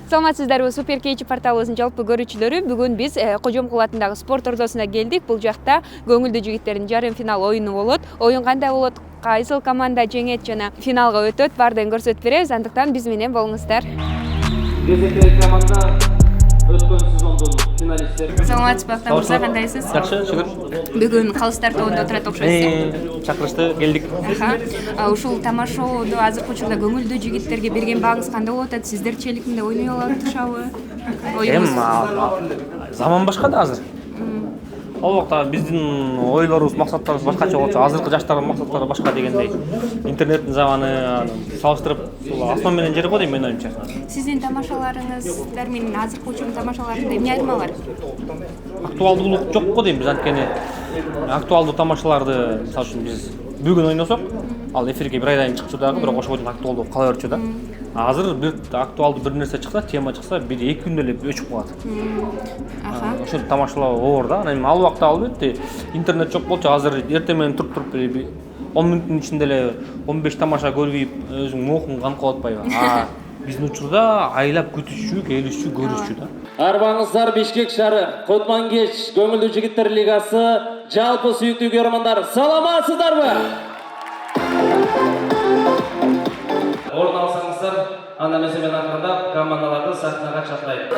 Саламатсыздарбы, Супер Кейчи порталыбыздын жалпы көрүүчүлөрү. Бүгүн биз Кожомкул атындагы спорт ордосуна келдик. Бул жакта көңүлдүү жигиттердин жарым финал оюну болот. Оюн кандай болот, кайсыл команда жеңет жана финалга өтөт, баардыгын көрсөтүп беребиз. Андыктан биз менен болуңуздар. Команда өткөн сезондун финалисттери. Саламатсызбы, Ақтан кандайсыз? Жакшы, шүгүр. Бүгүн калыстар тобунда отурат окшойсуз. Чакырышты, келдик. Ушул тамашоодо азыркы учурда көңүлдүү жигиттерге берген бааңыз кандай болуп атат? Сиздер челикинде ойной алатышабы? Заман башка да азыр. Ал убакта биздин ойлорубуз, максаттарыбыз башкача болчу. Азыркы жаштардын максаттары башка дегендей. Интернеттин заманы салыштырып, асман менен жер го дейм мен оюмча. Сиздин тамашаларыңыздар менен азыркы учурдун тамашаларында эмне айырма бар? Актуалдуулук жок го дейм биз, анткени актуалдуу тамашаларды, мисалы үчүн биз бүгүн ойносок, ал эфирге бир айдан чыкчу дагы, бирок ошого чейин актуалдуу кала берчү да. Азыр бир актуалдуу бир нерсе чыкса, тема чыкса, бир 2 күндө эле өчүп калат. Ошону тамашалоо оор да. Анан ал убакта албетте интернет жок болчу. Азыр эртең менен туруп 10 мүнөттүн ичинде эле 15 тамаша көрүп, өзүң моохуң канып калып атпайбы? Биздин учурда айлап күтүшчү, келишчү, көрүшчү да. Арбаңыздар Бишкек шаары, Котман-Кеч көңүлдүү жигиттер лигасы, жалпы сүйүктүү көрөрмандар, саламатсыздарбы? Орун алсаңыздар, анда мен акырындап командаларды сахнага чакырайын.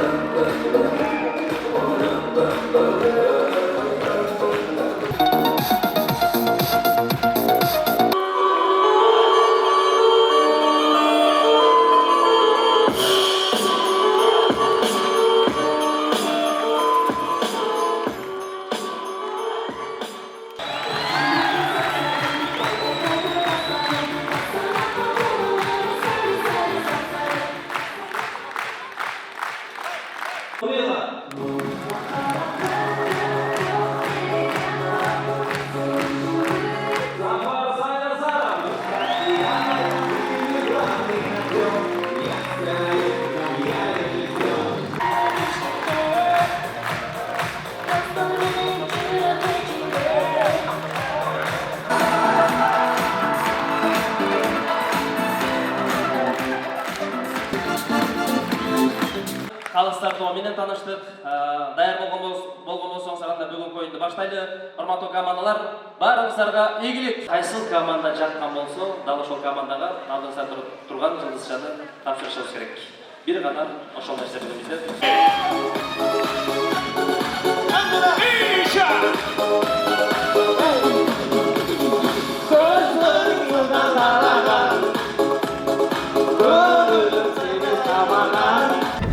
Калыстар тобу менен таныштык. Даяр болгон болсоңуздар анда бүгүнкү оюнду баштайлы. Урматтуу командалар, баарыңыздарга ийгилик. Кайсыл команда жаткан болсо, дал ошол командага алдыңызда турган жылдызчаны тапшырышыбыз керек. Бир катар ошол нерсени билдирип.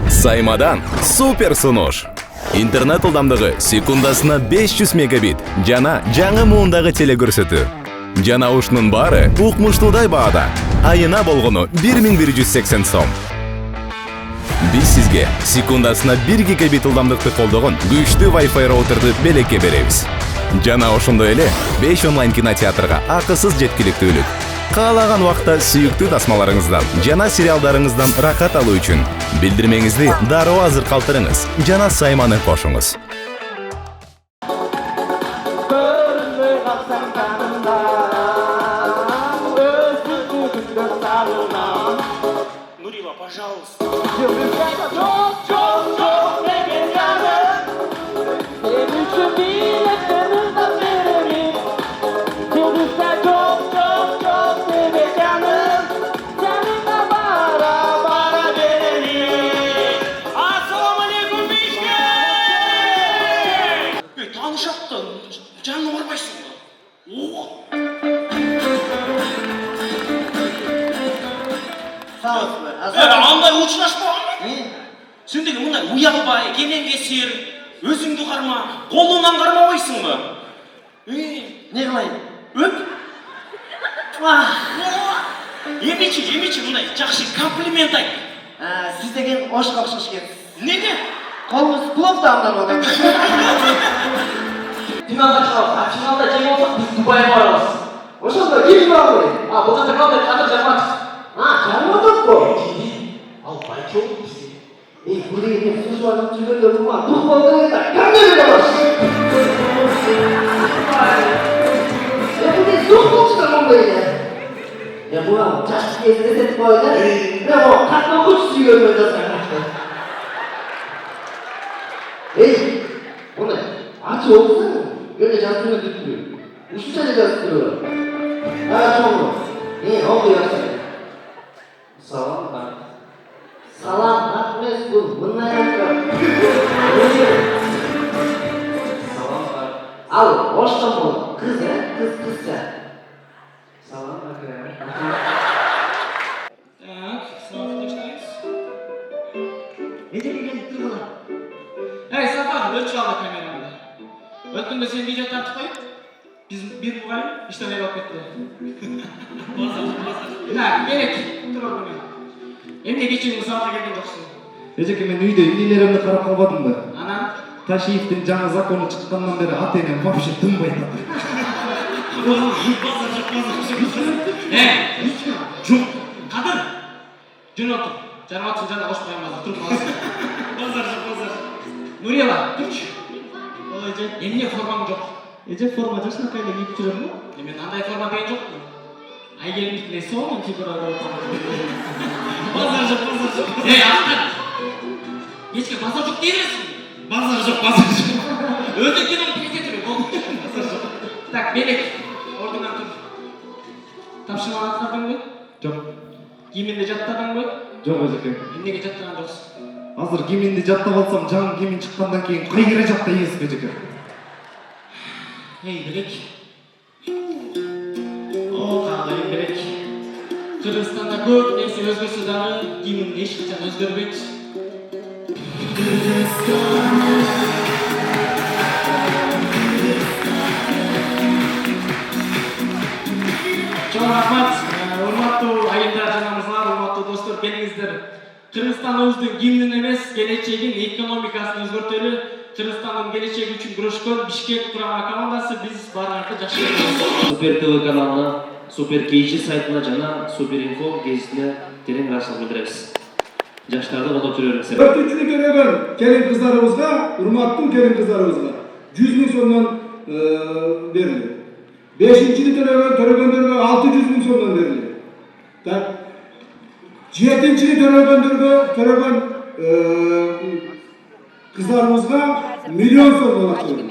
Саймадан супер сунуш. Интернет ылдамдыгы секундасына 500 мегабит жана жаңы муундагы телекөрсөтүү. Жана ушунун баары укмуштуудай баада. Айына болгону 1180 сом. Биз сизге секундасына 1 гигабит ылдамдыкты колдогон күчтүү Wi-Fi роутерди белекке беребиз. Жана ошондой эле 5 онлайн кинотеатрга акысыз жеткиликтүүлүк. Каалаган убакта сүйүктүү тасмаларыңыздан жана сериалдарыңыздан рахат алуу үчүн билдирмеңизди дароо азыр калтырыңыз жана Сайманы кошуңуз. Нурила, пожалуйста. Canını vurmayısın mı? Sağ olsun. Андай uçlaşma ama. Sendeki bunday uyakbay, kenen kesir, özüңдү карма, колуңдан кармабайсың mı? Ne kılayım? Öp. Емечи мындай жакшы комплимент айт. Siz деген hoş kalkışış gelin. Неге? Kolunuz plov da anlar odan. Finalda çıkalım. Finalda kim olsak biz Dubai'ye varırız. Oşanda kim var buraya? Bu da kaldı. Kadir Camat. Canmadık bu. Al belki olur bizi. Buraya gidip söz vardım tüylerle var. Tuhmaları da kendine de var. Bu ne zor olmuşlar böyle. Ya bu an, çarşı gezine set koydu. Ne o, katma kuş suyu görmüyor da sen. Ey, bunu açı olsun. Böyle jantını tutmuyor. Uşu sene jantını. Ha çoğu. Oldu yapsın. Salam lan. Salam lan mesul. Bunlar yapıyor. Salam lan. Al, hoşça bol. Kız ya, kız ya. Salam lan. Так, снова başlayız. Nece gelip durdular? Hey Safan, ölçü aldı kameramda. Öttüğünde sen diyecek tartışmayıp, biz bir muhalim işten ev etti. Tak, gerek. Dur oğlum ya. Emne geçeyim saate geldim dostum. Эжеке мен үйдө инелеримди карап калбадым да. Anam. Ташиевдин жаңы закону чыккандан бери ата энем вообще тынбай атат. Жоқ, Қадыр. Жөн отыр. Жарматсың жанда қошпайын базар, тұрып қаласың. Базар жоқ, базар. Нурила, тұршы. Олай же, емне формаң жоқ. Эже форма жашнакайда кийип жүрөм го. Мен андай форма деген жоқ. Айгерімдікіне соның фигура базар жоқ, базар жоқ. Ей, Ахмет! Ешке базар жоқ дей бересің. Базар жоқ, базар жоқ. Өтеккен оны пекет етіп, базар жоқ. Так, Белек, ордыңнан тұр. Тапшырманы атқардың ғой? Жок, Киіміңді жаттадың ғой? жок эжеке. Емнеге жаттаған жоқсың? Азыр киминди жаттап алсам, жаңы кимин чыккандан кийин кайра жатта ийесиз эжеке. Ей, Белек. О, қандай Белек. Қырғызстанда көп нәрсе өзгерсе дағы киімің ешқашан өзгермейді. Чоң рахмат, урматтуу айымдар жана мырзалар, урматтуу достор, келиңиздер. Кыргызстаныбыздын гимнин эмес, келечегин, экономикасын өзгөртөлү. Кыргызстандын келечеги үчүн күрөшкөн Бишкек курама командасы биз баарыңарды жакшы көрөбүз. Супер ТВ каналына, Супер Кейчи сайтына жана Супер Инфо гезитине терең ыраазычылык билдиребиз. Жаштарды колдоп жүрөңүздөр. 4-нчү төлөгөн келин кыздарыбызга, урматтуу келин кыздарыбызга 100 миң сомдон берилди. 5-нчи төлөгөндөргө 600 миң сомдон берилди. Так. 7-нчи төлөгөн кыздарыбызга миллион сомдон акча берилди.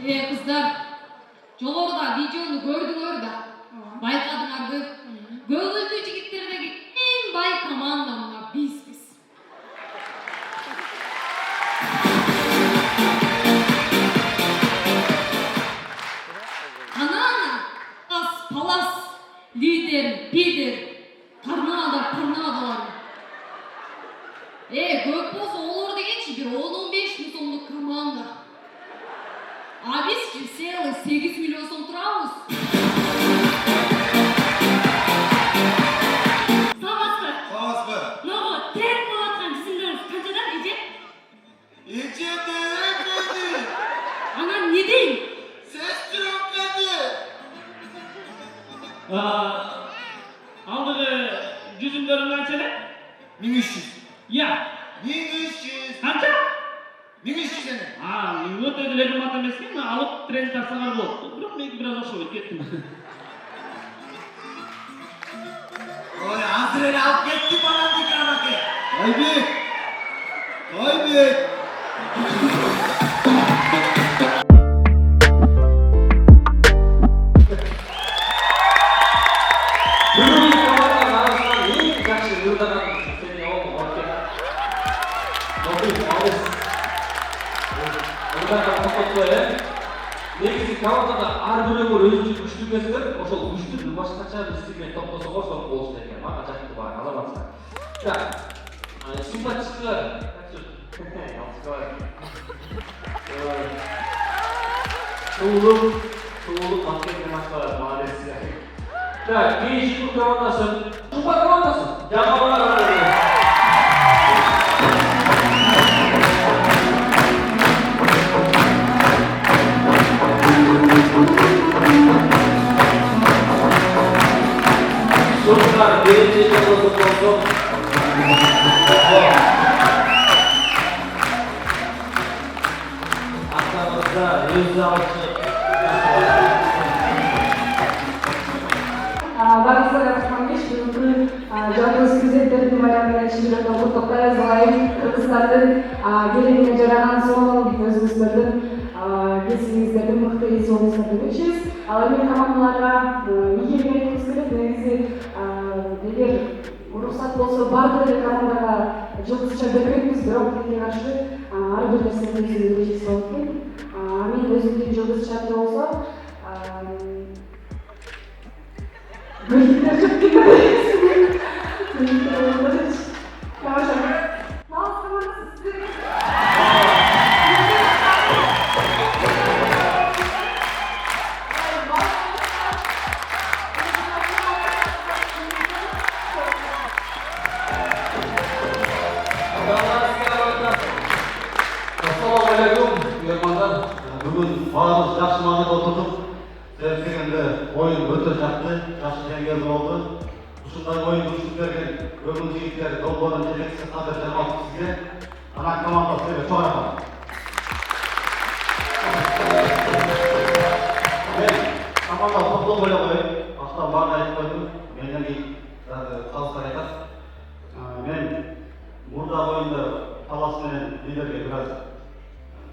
Kızlar, жогоруда видеону көрдүңөр да. Байкадыңарбы? Көгүлдүү жигиттердеги эң бай команда мына бизбиз. Анан ас-палас, лидер, бидер, торнадолар. Көп болсо олор дегенчи бир 10-15 миң сомдук команда. А биз целый 8 миллион сом турабыз. Саламатсызбы? Ногу тер болуп аткан жисимдерибиз канчадан эже? Эже дегенди. Анан не дейм? Сестрокады. Алдыгы жүзүмдөрүң канча эле? 1300. Я. 1300. Канча? 1300 эне. Өтө деле кымбат эмес экен, алып тренд тартсаңар болот. Бирок меники бир аз окшобойт, кеттим. Ой, азыр эле алып кетти баланды караке. Айбек. Айбек. Негизи командада ар бирөөгөр өзүнчө күчтүү эмеспи? Ошол күчтүү башкача бизге топтосо ошол болуш керек. Мага жакты бар, алабатсыздар. Так. Симпатичкалар. Туулук банкетке маскалар, молодецсиздер. Так, кейинки командасы, Шумба командасы. Жаңа бар. Dostlar, birinci yılımızın olsun. Aklımızda %6. Барлықтарыңызға рахмет. Бүгінгі жалпы студенттердің майданына чемпионатқа құттықтаймыз. Кыргызстан Кыргызстандын бийлигине жараган сонун өзүңүздөрдүн кесибиңиздердин мыкты изи болуңуздар деп элечүбүз. Ал эми командаларга ийгилик айтыбыз келет. Негизи эгер уруксат болсо баардык эле командага жылдызча бербекпиз, бирок тилге каршы ар бир нерсенин өзүнүн эрежеси болот экен. Мен өзүмдүн жылдыз шарты болсо Бүгін барлық жақсы маңызда отырдық. Дегенде ойын өте жақсы, жақсы жеңгелді болды. Ушундай ойын көрсөтүп берген көңүл жигиттер долбоордун жетекчиси Кадыр Жарматов сизге, ана командасына чоң рахмат. Мен команда топтол эле коеюн. Баштан баарын айтып койдум. Менден кийин калыстар айтат. Мен мурда оюнда талас менен лидерге бираз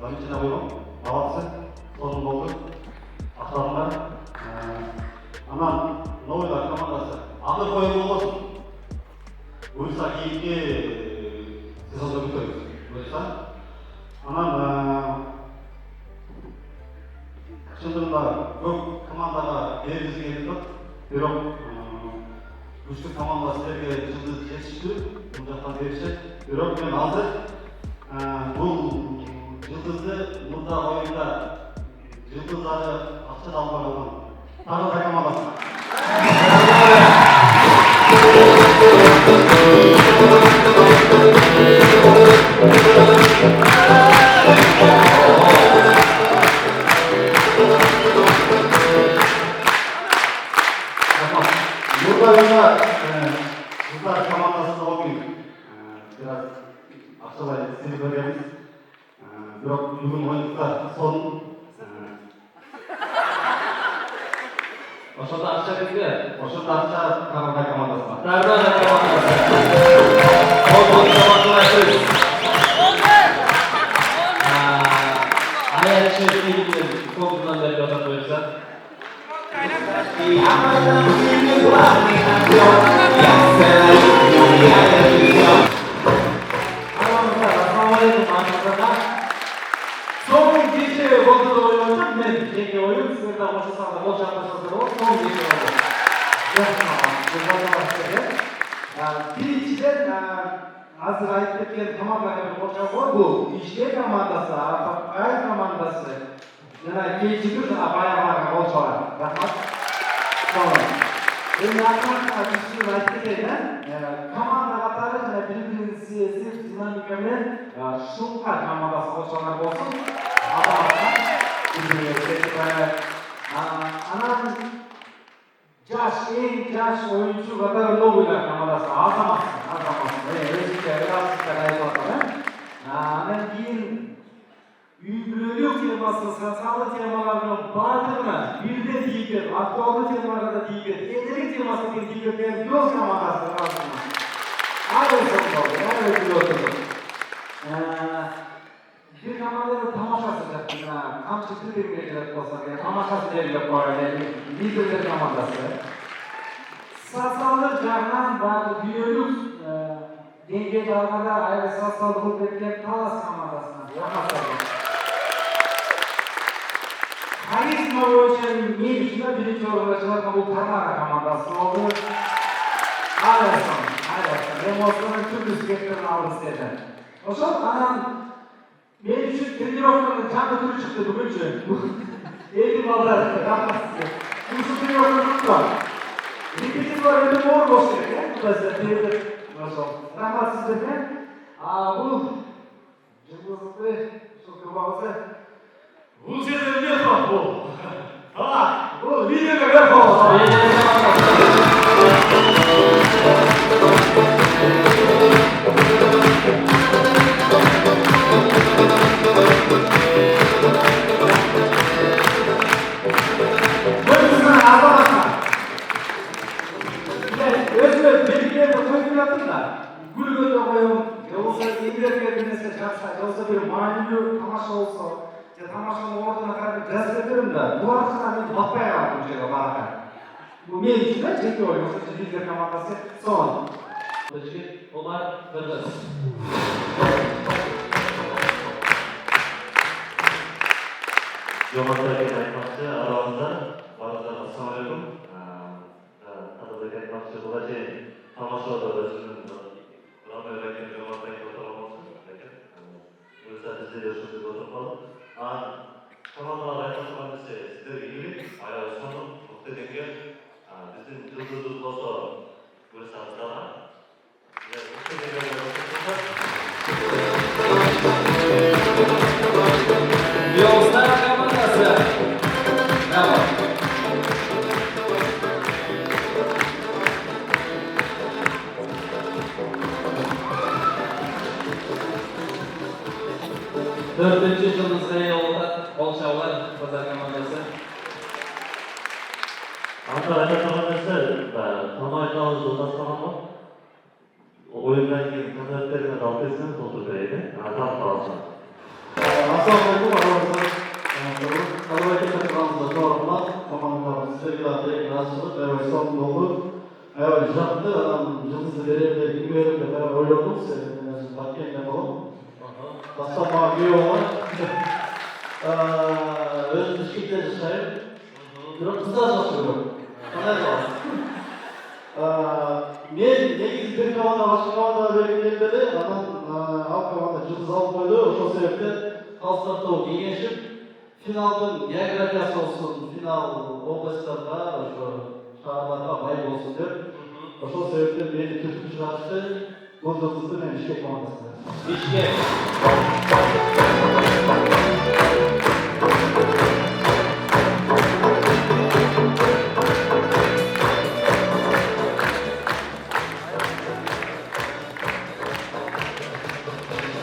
замечание койгом. Молодцы, сложно болды, ақтарыңдар. Анан новыйлар командасы. Ақыр ойын болсын. Бұйырса кейінге сезонда көтереміз. Бұйырса. Анан шындығында көп командаға бергісі келіп тұр. Бирок күшті команда сіздерге жылдыз жетішті. Бұл жақтан берішет. Бирок мен азыр бұл жылдызды мурда ойында жылдыздары акча албай калган Тарыдай командасы. Мурда ойында жылдар командасында ойын бираз акчалай сиңип бергенбиз. Бирок бүгүн оюнда сон ошондо акча кимге? Ошондо акча Тарыдай командасына. Тарыдай командасы. Аяк чечкенде көбүнөн бери отуруп коюшса. Son gece oldu da oynadım ben gece oyun sizlerden koşulsam da bol şartlaşması olur. Son gece oldu. Birinciden hazır ayıp etken tamamlayan koşan var bu. İşte komandası, ay komandası. Yani geçidir de bayağı koşan. Rahmat. Sonra. Ben yaklaşık kişinin ayıp etken komanda katarı birbirinin siyasi dinamikayla şunka komandası koşanlar olsun. Анан жаш оюнчу катары новыйлар командасы азамат. Өзүнчө реалдыкта айтып атат. Анан кийин үй бүлөлүк темасы, социалдык темалардын баардыгына бирден тийген, актуалдуу темаларга да тийген, элдердин темасына тийген Göz командасы арасында. Bir komandada tamaşası yaptığına, kamçı bir birlikte olsa diye tamaşası derler bu arada, liderler komandası. Sosyallık jardan bazı büyülük denge jargada ayrı sosyallık etken Talas komandasına yaklaşıyor. Karizma boyunca mevcutunda birinci olarak bu Tarıday komandası oldu. Aleyküm. Emosyonun türlü spektrini aldı sizlerden. O zaman anam men üçün trenirovkadan canlı türü çıktı bugünçü. Eğitim aldılar, rahmat size. Şu trenirovkadan tuttu. Repetit var, öyle mor boş gerek. Bu da size teyirdir. Rahmat sizlerden. Bu cımbızlıklı şu kırbağızı. Bu şeyden ne yapar bu? Bu liderle ne yapar? Özür belirlerini koyup yaptım da. Gül götüre koyuyorum. Yolsa İngilizce жатса, болса бір маанилүү тамаша болса, же тамашанын ордуна карап жазып берем да, буларга мен батпай калдым бул жерге баракка. Бул мен үчүн да жеке ой, ошо Визер командасы сонун. Омар Кыргыз. Жомарттарга айтмакчы, арабызда баарыңыздарга ассалам алейкум. Кадырбек айтмакчы, буга чейин тамашада өзүнүн Рамил Ракин Жомарт айтып отурганбыз. Өзү бизде ошентип отурган. Командаларга айтмакчы нерсе сиздерге ийгилик, аябай сонун, мыкты деңгей. Биздин жылдызыбыз болсо көрсөңүз дагы. Yozlar komandasi. Bravo. Dördüncü yıldızda Bolşavlar Pazar komandası. Aytadigan narsa, tamoyillarimiz o'zlashtirganmi? O'yindan keyin konsertlarga daltesini to'ldirib beradi. Tanib olsin. Assalomu alaykum aramizda. Kadırbayga katılganımızda çok rahmat. Komandamız sevgili atletik rahatsızlık ve son oldu. Evet, yaptı. Yıldızı verelim de bilmiyorum da ben öyle oldum. Senin bakayım yapalım. Bastan bir var. Öz dışkıkları sayın. Biraz kızlar çalışıyorum. Men negizgi bir komanda başka komanda belgileyip dedi. Adam alt komanda yıldız alıp koydu. Ошол себептен калыстартуу кеңешип финалдын географиясы болсун, финал областтарга, ошо шаарларга бай болсун деп. Ошол себептен мени түртүп чыгарышты. Бул жылдызды мен Бишкек командасына. Bişkek.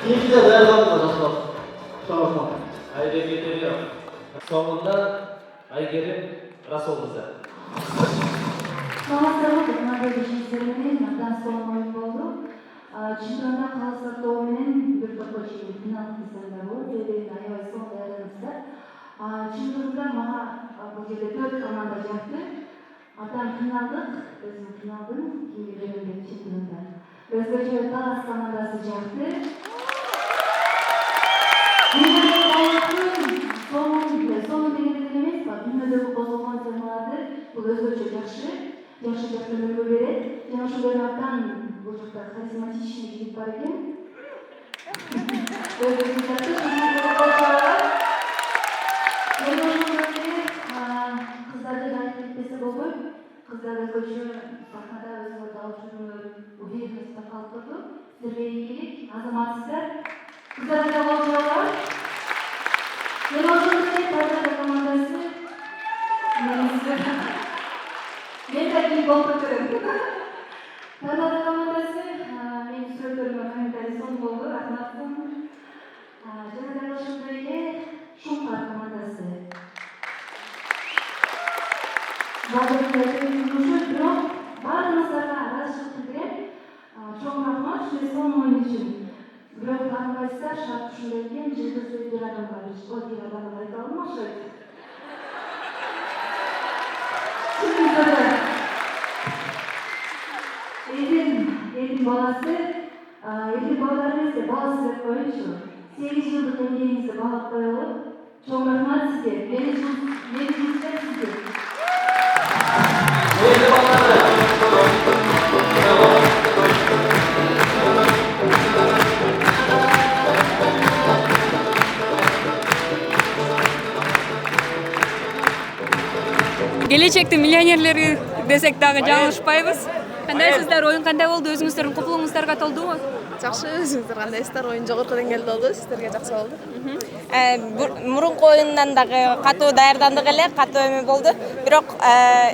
İyi de dayanamadılar aslında. Tamam. Ayrı getiriyor. Sonunda Aygerim Rasul'umuza. Саламатсыздарбы, кутмандуу кишилер менен абдан сонун оюн болду. Чемпионда калыстардоо менен бир топко чейин финал кызгандар болду. Себеби аябай сонун даярданышты. Чемпионда мага бул жерде 4 команда жакты. Атам финалдык, өзүм финалдын кийинки бөлүмдө чемпионда. Өзгөчө Талас командасы жакты. Сонун дегенде эмес, дүйнөдөгү козголгон темаларды бул өзгөчө жакшы жактырмөлгө берет. Жана ошондой абдан бул жакта харизматичный жигит бар экен. Өзгөчө жакшы кыздарды да айтып кетпесе болбойт. Кыздар өзгөчө сахнада өзүңөр даушунун уверенностьта калып турду. Силерге ийгилик, азаматсыздар. Кыздарга болжолор. Мен ошондой Пазар командасы. Мен такие болтурдум. Пазар командасы мен сүрөттөрүмө комментарий сон болду, рахматым. Жана дал ошондой эле Шумкар командасы. Бирок баарыңыздарга ыраазычылык билдирем. Чоң рахмат ушундай сонун оюн үчүн. Бирок таңбайсыздар, шарт ушундай экен, жылдызды бир адамга бир адамга айта алмам окшойт. Элдин баласы, элдин балалары эмес, баласы деп коеюнчу. 8 жылдык эмгегиңизди баалап коелу. Чоң рахмат сизге. Мени жумушта сизге. Келечектин миллионерлери десек дагы жаңылышпайбыз. Кандайсыздар, оюн кандай болду? Өзүңүздөрдүн купулуңуздарга толдубу? Жакшы, өзүңүздөр кандайсыздар? Оюн жогорку деңгээлде болду, сиздерге жакшы болду. Мурунку оюндан дагы катуу даярдандык эле, катуу эме болду. Бирок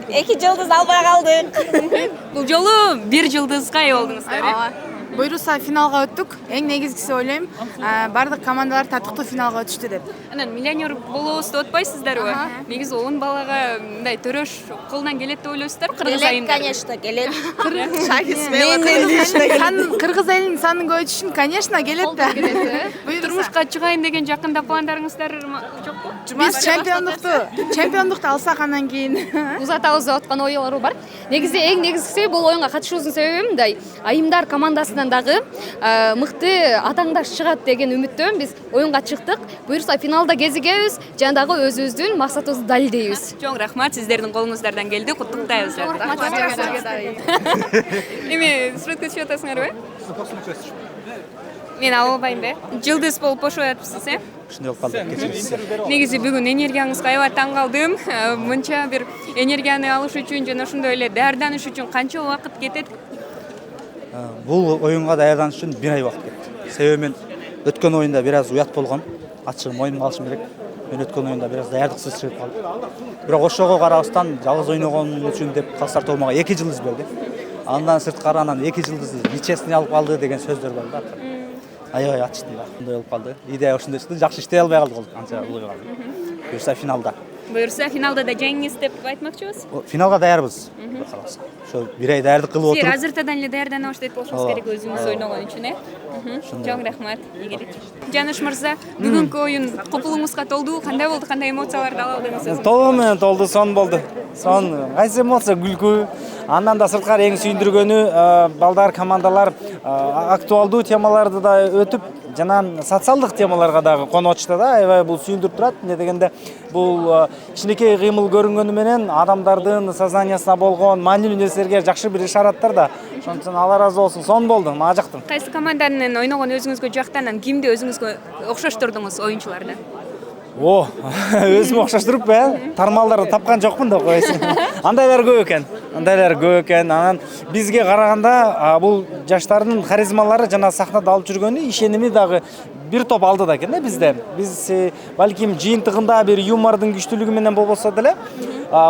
2 жылдыз албай калдык. Бул жолу 1 жылдызга ээ болдуңуздар. Буйруса финалга өттүк. Эң негизгиси ойлойм, бардык командалар татыктуу финалга өтүштү деп. Анан миллионер болобузду отпайсыздарбы? Негизи 10 балага мындай төрөш колунан келет деп ойлойсуздарбы кыргыз айында? Конечно, келет. Кыргыз элинин санын көбөйтүш үчүн, конечно, келет да. Турмушка чыгайын деген жакында пландарыңыздар жокпу? Биз чемпиондукту алсак анан кийин узатабыз деп аткан ойлору бар. Негизи эң негизгиси бул оюнга катышуубуздун себеби мындай айымдар командасынан дагы мыкты атаңдаш чыгат деген үмүттөмүн. Биз оюнга чыктык. Буюрса финалда кезигебиз, жана дагы өзүбүздүн максатыбызды далилдейбиз. Чоң рахмат, сиздердин колуңуздардан келди. Куттуктайбыз. Эми сүрөткө түшүп атасыңарбы? Мен албайм Жылдыз болуп бошоп атыпсыз, Ушундай болуп калды. Кечирисиз. Негизи бүгүн энергияңызга аябай таң калдым. Мынча бир энергияны алыш үчүн жана ошондой эле даярданыш үчүн канча убакыт кетет? Бул оюнга даярданыш үчүн 1 ай убакыт кетти. Себеби мен өткөн оюнда бир аз уят болгом. Ачыгым моюнумга алышым керек. Мен өткөн оюнда бир аз даярдыксыз чыгып калдым. Бирок ошого карабастан жалгыз ойногон үчүн деп Казстар тобу мага 2 жылдыз берди. Андан сырткары анан 2 жылдызды нечесине алып калды деген сөздөр бар да. Аябай ачыштым да. Мындай болуп калды. Идея ошондой чыкты. Жакшы иштей албай калдык ол анча улуу калды. Буюрса финалда. Буюрса финалда да жеңиңиз деп айтмакчыбыз. Финалга даярбыз. Каласа. Ошо 1 ай даярдык кылып отуруп. Сиз азыртадан эле даярдана баштайт болушуңуз керек өзүңүз ойногон үчүн, Чоң рахмат. Ийгилик. Жаныш мырза, бүгүнкү оюн купулуңузга толду. Кандай болду? Кандай эмоцияларды ала алдыңыз? Толугу менен толду, сон болду. Сон кайсы эмоция, күлкү. Андан да сырткары эң сүйүндүргөнү балдар, командалар актуалдуу темаларды да өтүп, жана социалдык темаларга дагы конуп атышты да. Аябай бул сүйүндүрүп турат. Эмне дегенде бул кичинекей кыймыл көрүнгөнү менен адамдардын сознаниясына болгон маанилүү нерселерге жакшы бир ишараттар да. Ошон үчүн Алла ыраазы болсун. Сон болду, мага жактым. Кайсы команданын ойногон өзүңүзгө жактан, кимди өзүңүзгө окшоштурдуңуз оюнчулардан? Өзүмө окшоштуруп, тармалдарды тапкан жокмун да койсун. Андайлар көп экен. Анан бизге караганда бул жаштардын харизмалары жана сахнада алып жүргөнү ишеними дагы бир топ алды да экен да бизде. Биз балким жыйынтыгында бир юмордун күчтүүлүгү менен болбосо деле,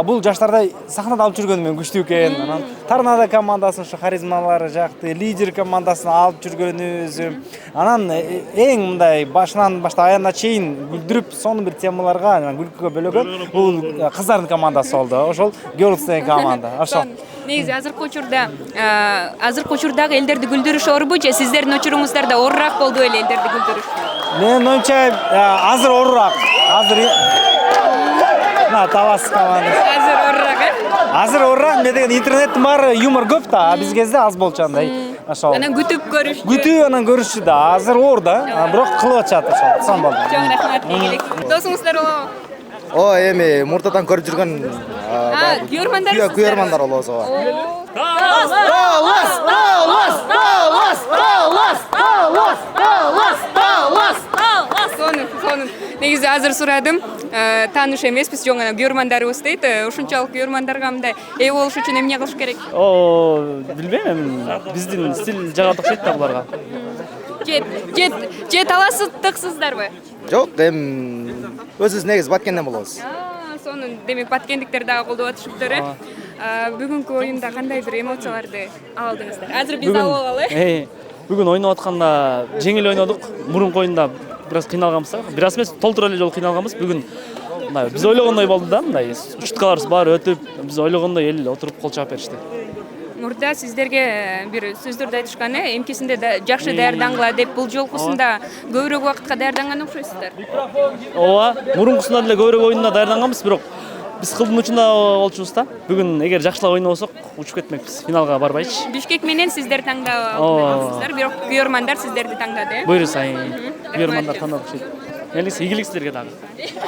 бул жаштарда сахнада алып жүргөнү менен күчтүү экен. Анан Торнадо командасынын ушу харизмалары жакты, лидер командасын алып жүргөнүбүз. Анан эң мындай башынан баштап аягына чейин күлдүрүп, сонун бир темаларга, күлкүгө бөлөгөн бул кыздардын командасы болду. Ошол Girls деген команда. Ошол. Негизи азыркы учурдагы элдерди күлдүрүш орбу же сиздердин учуруңуздарда орурак болду эле элдерди күлдүрүш? Менин оюмча азыр орурак. Талас командасы. Азыр орурак, эмне деген интернеттин баары юмор көп да, биз кезде аз болчу андай. Ошол. Анан күтүп көрүшчү. Күтүү анан көрүшчү да, азыр оор да, бирок кылып атышат ошол. Сон болду. Чоң рахмат, ийгилик. Досуңуздар болобу? Эми муртадан көрүп жүргөн күйөрмандар болобуз. Сонун. Негизи азыр сурадым. Тааныш эмеспиз, жок гана күйөрмандарыбыз дейт. Ушунчалык күйөрмандарга мындай ээ болуш үчүн эмне кылыш керек? Билбейм, биздин стиль жагат окшойт да буларга. Же талашсыздыксыздарбы? Жок, өзүбүз негизи баткенден болобуз. Сонун, демек баткендиктер дагы колдоп атышыптыр, Бүгүнкү оюнда кандай бир эмоцияларды алдыңыздар? Азыр биз алып алалы. Бүгүн ойноп атканда жеңил ойнодук. Мурунку оюнда бир аз кыйналганбыз да. Бир аз эмес, толтура эле жолу кыйналганбыз. Бүгүн мындай биз ойлогондой болду да, мындай учуткаларыбыз баары өтүп, биз ойлогондой эл отуруп кол чаап беришти. Мурда сиздерге бир сөздөрдү айтышкан, эмкисинде жакшы даярдангыла деп, бул жолкусунда көбүрөөк убакытка даярданган окшойсуздар. Ооба, мурункусунда деле көбүрөөк оюнда даярданганбыз, бирок биз кылдын учунда болчубуз да. Бүгүн эгер жакшылап ойнобосок, учуп кетмекпиз, финалга барбайчы. Бишкек менен сиздер таңдап алгансыздар, бирок күйөрмандар сиздерди таңдады. Буйруса, күйөрмандар тандап окшойт. Элиңиз ийгилик сиздерге дагы.